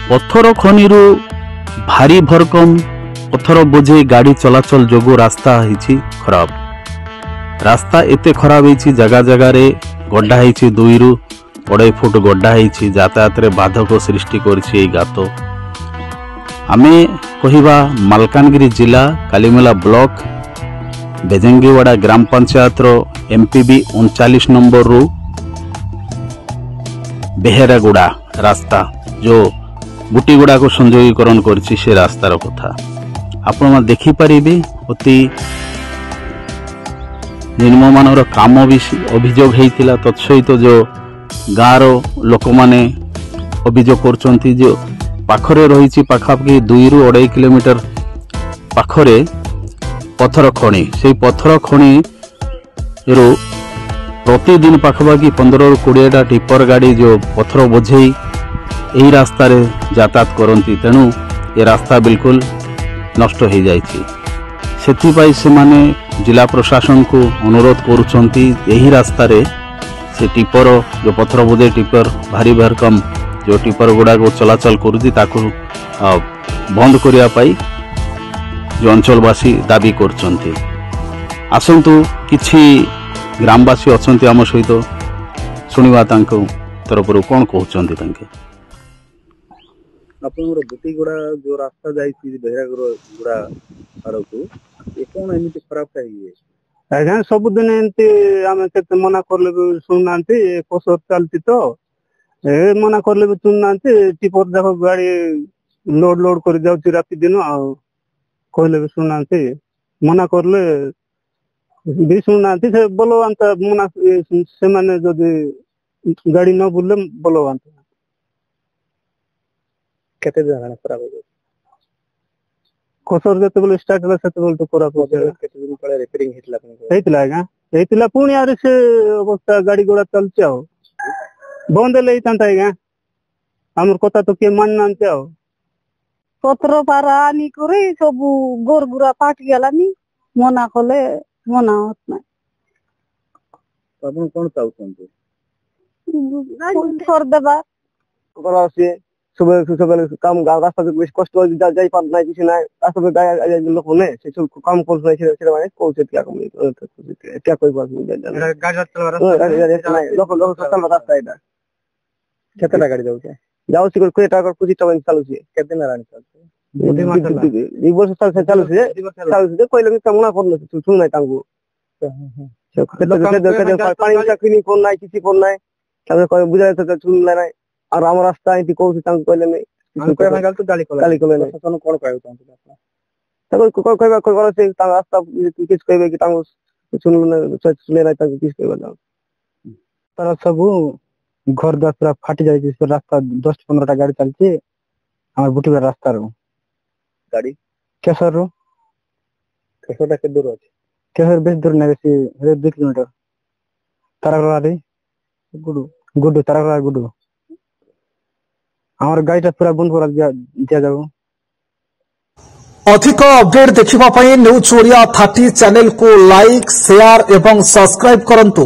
पत्थर खनि भारी भरकम पत्थर बोझे गाड़ी चलाचल जोगु रास्ता होइछि खराब। रास्ता एते खराब होइछि जगह जगह रे गड्ढा होइछि 2 रु 2.5 फुट गड्ढा होइछि यातायात रे बाधक सृष्टि करछि एई गात। आमे कहिबा मालकानगिरी जिला कालीमेला ब्लॉक बेजंगीवाड़ा ग्राम पंचायत रो एमपीबी 39 नंबर रु बेहेरागुड़ा रास्ता जो बुटीगुड़ा को संयोगीकरण करछि से रास्तार कथा आपण देखि परिबे। अति निम्नमानर काम भी अभियोग होइतिला तत्सहित जो गाँव लोक माने अभियोग करछंती जो पाखरे रहिछि पाखापाखि 2 रु 2.5 किलोमीटर पाखरे पत्थर खनि से पत्थर खनि रो प्रतिदिन पाखापाखि 15 रु 20 टिपर गाड़ी जो पत्थर बोझे यही रास्ता रे यातायात करती तेणु ये रास्ता बिल्कुल नष्ट हो जाइछि। सेथिपाई से माने जिला प्रशासन को अनुरोध करुछंती यही रास्ता रे से टिपर जो पत्थर बोझे टिपर भारी भरकम जो टिपर गुड़ा को चलाचल करुछि ताकू बंद करिया पाई जो अंचलवासी दाबी करछंती। आसंतु किछि ग्रामवासी अछंती आम सहित सुनिवा तांको तरफरु कोन कहउछंती तांके। आपनर बुटीगुड़ा जो रास्ता जाइछि बेहरागुड़ा आड़कू ए कोन एमिति खराब काई आज्ञा सब दिन एंती आमे केते मना करले सुननांती कोसर चलती तो ए मना करले सुननांती टिपर देखो गाड़ी लोड कर जाउची राती दिन आ कहले भी सुननांती मना करले भी सुननांती से बोलो अंत मना से माने जदी गाड़ी न बुलले बोलो अंत केते दिन खराब हो कोसर जते बोले स्टार्ट होला सेते बोल तो खराब हो केते दिन पळे रिपेयरिंग हेतला आज्ञा हेतला पुणी आरे से अवस्था गाड़ी घोड़ा चलचे आ बंद ले तांता आज्ञा हमर कथा तो के मान नांते आ पत्र पारा आनी करे सब गोर गुरा पाट गेलानी मना कले मना होत ना अपन कोन चाउछंती कर देबा बड़ा से सुबह काम रास्ता बेस कष्ट जाई पार नाही किछि नाही रास्ता पे गाय लोक ने से सब काम कर नाही से माने कोसे क्या कोई बात नहीं गाड़ी चलवा नाही लोक चलवा रास्ता एटा केतेला गाड़ी जाउ सी कोई टाका कुछ टवन चालू छे केते ना रानी ई वर्ष चालू छे कोई लगे मना करलो सुन नाही तांगु पानी का क्लीनिंग कोन नाही किछि कोन नाही तबे कोई बुझाय त सुन नाही और हम रास्ता एति कोन तांगु कहले नहीं कोई भागल तो गाली कोले नहीं सोनो कोन कहउ तांगु तब कोई कोई से तांग रास्ता किछ कहबे कि तांगु सुने नाही तांगु किछ कहबे ना तर सब घर द्वार पूरा फाटी जाइए रास्ता 10-15 टा गाड़ी चलती हमारे बुटीगुड़ा रास्ता रो गाड़ी केसर टा के दूर अछि केसर बेस दूर नहीं बेसी 2 किलोमीटर तारागड़ा रे गुडू तारागड़ा गुडू हमारे गाड़ी पूरा बंद कर दिया जाओ। अधिक अपडेट देखिबा पई न्यूज ओडिया 30 चैनल को लाइक शेयर एवं सब्सक्राइब करंतु।